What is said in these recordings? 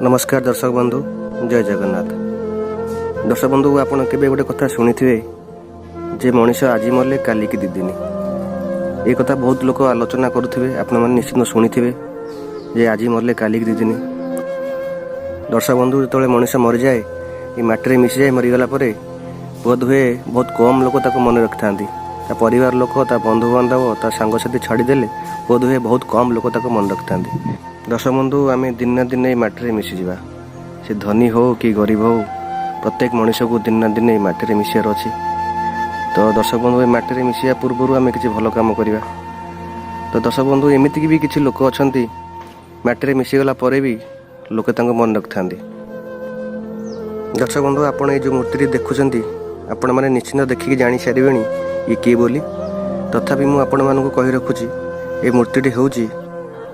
नमस्कार दर्शक बंधु, जय जगन्नाथ। दर्शक बंधु, आपड़ के गोटे कथा शुणी थे जे मनीष आज मरले काली की दिदिन। ये कथा बहुत लोग आलोचना करुवे, आपण मैंने निश्चित शुणी थे जे आज मरले काली की दिदिन। दर्शक बंधु, जो मनीष मरी जाए ये मटी मिसी जाए मरीगला बोध हुए बहुत कम लोग मन रखि था। परिवार लोक बंधु बांधव सांगसाथी छाड़देले बोध हुए बहुत कम लोग मन रखि था। दर्शक बंधु, आम दिन ना दिन मटी मिसी जा, से धनी हो कि गरीब हो, प्रत्येक मनीष को दिन ना दिन मटी मिसार अच्छी। तो दर्शक बंधु, मटी मिसा पूर्व आम किसी भल कम करवा। तो दर्शक बंधु, एमती भी किसी लोक अच्छा मटी मिसीगला भी लोके मन रखि था। दर्शक बंधु, आपड़ ये मूर्ति देखुं आपण मैंने निश्चिंत देखिकी जानी सारे ये किए बोली। तथापि मुझे आपण मानक कही रखुची ये मूर्ति हूँ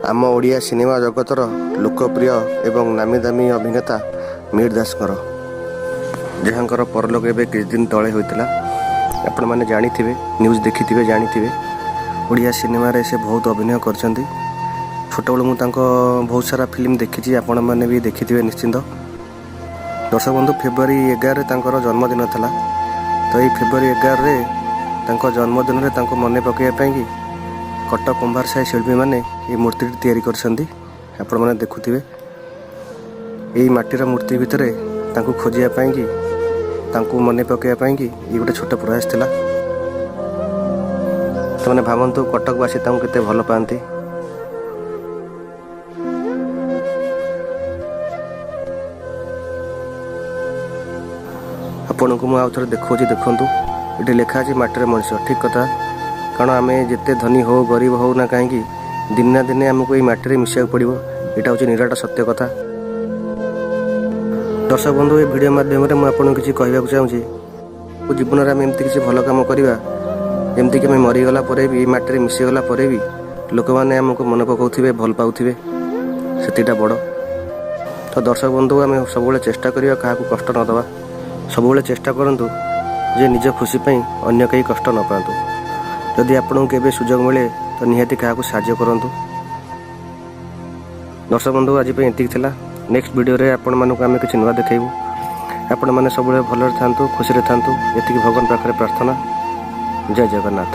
आम ओडिया सिनेमा जगतर लोकप्रिय एवं नामी दामी अभिनेता मीर दासकर, जहाँकर परलोक एवं किछ दिन तले होता। आपण मैंने जानी थे, न्यूज देखी थे, जानी थे ओडिया सिनेमा रे से बहुत अभिनय कर छोट बेलू मुझे बहुत सारा फिल्म देखी, आपण मैंने भी देखी थे निश्चिंत। दर्शक बंधु, फेब्रुआरी 11 जन्मदिन था। तो ये फेब्रुआरी 11 जन्मदिन में मन पकड़ापी कटक कुंभार साही शिल्पी मैंने ये मूर्ति तैयारी आपण मैंने देखुवे। यही माटीर मूर्ति भितर खोजापी मन पकड़ापी ये गोटे छोट प्रयास था। तो मैंने भावतु कटकवासी के भल पाती। आपन को मुझे थे देखा देखूँ ये लिखा मटीर मनीष, ठीक कथा। कारण आम जिते धनी हो गरीब हो ना कहीं दिन ना दिन आमको ये मटी मिसा पड़ो, यहाँ हूँ निराट सत्य कथा। दर्शक बंधु, ये वीडियो माध्यम मुझे किसी कहवाक चाहूँगी जीवन में आम एमती किसी भल कम करवा जमीक आम मरीगला भी मटी मिसीगला भी लोक मैंने आमको मन पकाउे भल पाऊे से बड़। तो दर्शक बंधु, आम सब चेष्टा करवा क्या कष्ट न दवा। सब चेष्टा करूँ जे निज खुशी अन्य कहीं कष्ट न पातु। जदि आपको केवे सुजोग मिले तो निहाती क्या साहाय्य करूँ। दर्शक बंधु, आज ये थिला। नेक्स्ट वीडियो रे आपण मानक आम किसी नुआ देखू। आपण मैंने सब भलरे था, खुशी था, ये भगवान पाखे प्रार्थना। जय जगन्नाथ।